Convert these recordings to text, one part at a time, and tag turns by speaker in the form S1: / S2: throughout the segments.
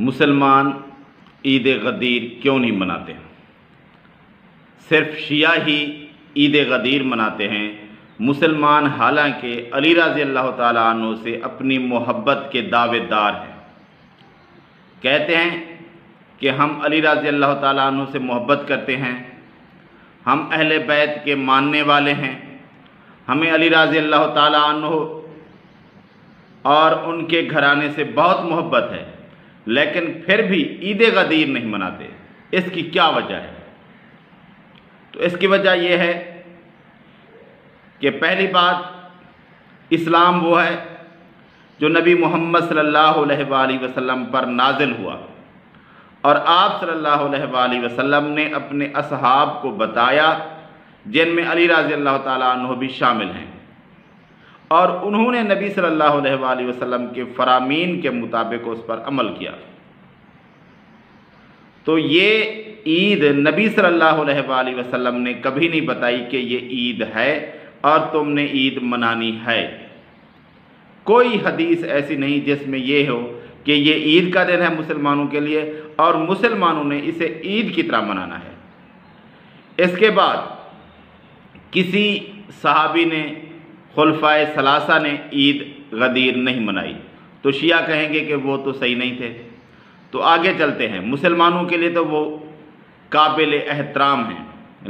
S1: مسلمان عید غدیر کیوں نہیں مناتے؟ صرف شیعہ ہی عید غدیر مناتے ہیں۔ مسلمان حالانکہ علی رضی اللہ تعالیٰ عنہ سے اپنی محبت کے دعوے دار ہیں، کہتے ہیں کہ ہم علی رضی اللہ تعالیٰ عنہ سے محبت کرتے ہیں، ہم اہل بیت کے ماننے والے ہیں، ہمیں علی رضی اللہ تعالیٰ عنہ اور ان کے گھرانے سے بہت محبت ہے، لیکن پھر بھی عید غدیر نہیں مناتے۔ اس کی کیا وجہ ہے؟ تو اس کی وجہ یہ ہے کہ پہلی بات، اسلام وہ ہے جو نبی محمد صلی اللہ علیہ وآلہ وسلم پر نازل ہوا، اور آپ صلی اللہ علیہ وآلہ وسلم نے اپنے اصحاب کو بتایا، جن میں علی رضی اللہ تعالیٰ عنہ بھی شامل ہیں، اور انہوں نے نبی صلی اللہ علیہ وآلہ وسلم کے فرامین کے مطابق اس پر عمل کیا۔ تو یہ عید نبی صلی اللہ علیہ وآلہ وسلم نے کبھی نہیں بتائی کہ یہ عید ہے اور تم نے عید منانی ہے۔ کوئی حدیث ایسی نہیں جس میں یہ ہو کہ یہ عید کا دن ہے مسلمانوں کے لیے اور مسلمانوں نے اسے عید کی طرح منانا ہے۔ اس کے بعد کسی صحابی نے، خلفائے ثلاثہ نے عید غدیر نہیں منائی، تو شیعہ کہیں گے کہ وہ تو صحیح نہیں تھے۔ تو آگے چلتے ہیں، مسلمانوں کے لیے تو وہ قابل احترام ہیں،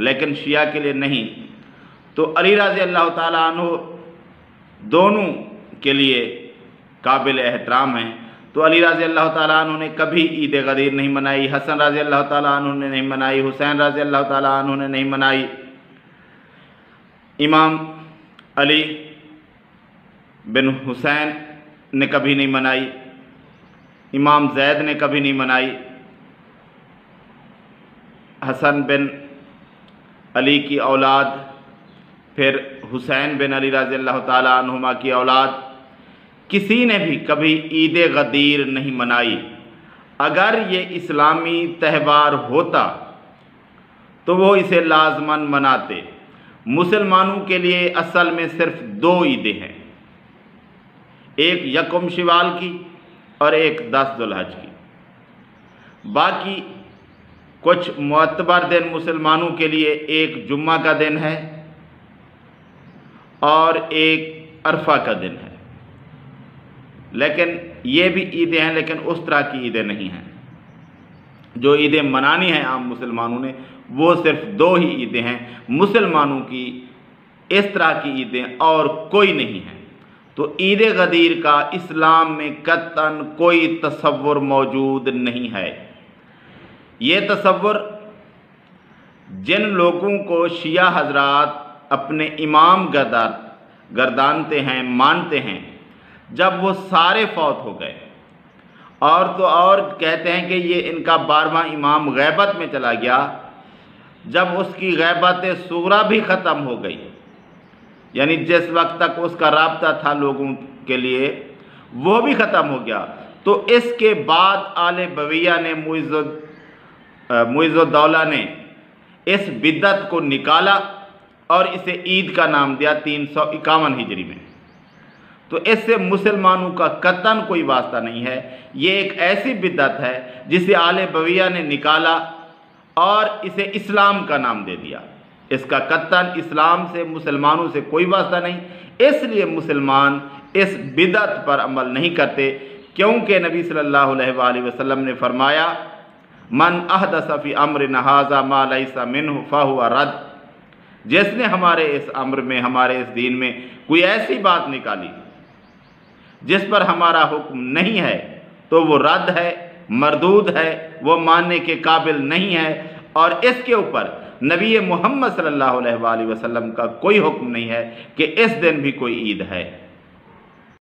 S1: لیکن شیعہ کے لیے نہیں۔ تو علی رضی اللہ تعالیٰ عنہ دونوں کے لیے قابل احترام ہیں، تو علی رضی اللہ تعالیٰ عنہ نے کبھی عید غدیر نہیں منائی، حسن رضی اللہ تعالیٰ عنہ نے نہیں منائی، حسین رضی اللہ تعالیٰ عنہ نے نہیں منائی، امام علی بن حسین نے کبھی نہیں منائی، امام زید نے کبھی نہیں منائی، حسن بن علی کی اولاد، پھر حسین بن علی رضی اللہ تعالیٰ عنہما کی اولاد، کسی نے بھی کبھی عید غدیر نہیں منائی۔ اگر یہ اسلامی تہوار ہوتا تو وہ اسے لازماً مناتے۔ مسلمانوں کے لیے اصل میں صرف دو عیدیں ہیں، ایک یکم شوال کی اور ایک 10 ذو الحج کی۔ باقی کچھ معتبر دن مسلمانوں کے لیے ایک جمعہ کا دن ہے اور ایک عرفہ کا دن ہے، لیکن یہ بھی عیدیں ہیں، لیکن اس طرح کی عیدیں نہیں ہیں۔ جو عیدیں منانی ہیں عام مسلمانوں نے، وہ صرف دو ہی عیدیں ہیں مسلمانوں کی، اس طرح کی عیدیں اور کوئی نہیں ہیں۔ تو عید غدیر کا اسلام میں قطعاً کوئی تصور موجود نہیں ہے۔ یہ تصور جن لوگوں کو شیعہ حضرات اپنے امام گردانتے ہیں، مانتے ہیں، جب وہ سارے فوت ہو گئے، اور تو اور کہتے ہیں کہ یہ ان کا 12واں امام غیبت میں چلا گیا، جب اس کی غیبت صغریٰ بھی ختم ہو گئی، یعنی جس وقت تک اس کا رابطہ تھا لوگوں کے لیے وہ بھی ختم ہو گیا، تو اس کے بعد آل بویہ نے، معز الدولہ نے اس بدعت کو نکالا اور اسے عید کا نام دیا 351 ہجری میں۔ تو اس سے مسلمانوں کا قطعاً کوئی واسطہ نہیں ہے۔ یہ ایک ایسی بدعت ہے جسے آل بویہ نے نکالا اور اسے اسلام کا نام دے دیا۔ اس کا قطعاً اسلام سے، مسلمانوں سے کوئی واسطہ نہیں، اس لیے مسلمان اس بدعت پر عمل نہیں کرتے، کیونکہ نبی صلی اللہ علیہ وآلہ وسلم نے فرمایا، من احدث فی امرنا ھذا ما لیس منہ فہو رد۔ جس نے ہمارے اس امر میں، ہمارے اس دین میں کوئی ایسی بات نکالی جس پر ہمارا حکم نہیں ہے، تو وہ رد ہے، مردود ہے، وہ ماننے کے قابل نہیں ہے، اور اس کے اوپر نبی محمد صلی اللہ علیہ وآلہ وسلم کا کوئی حکم نہیں ہے کہ اس دن بھی کوئی عید ہے۔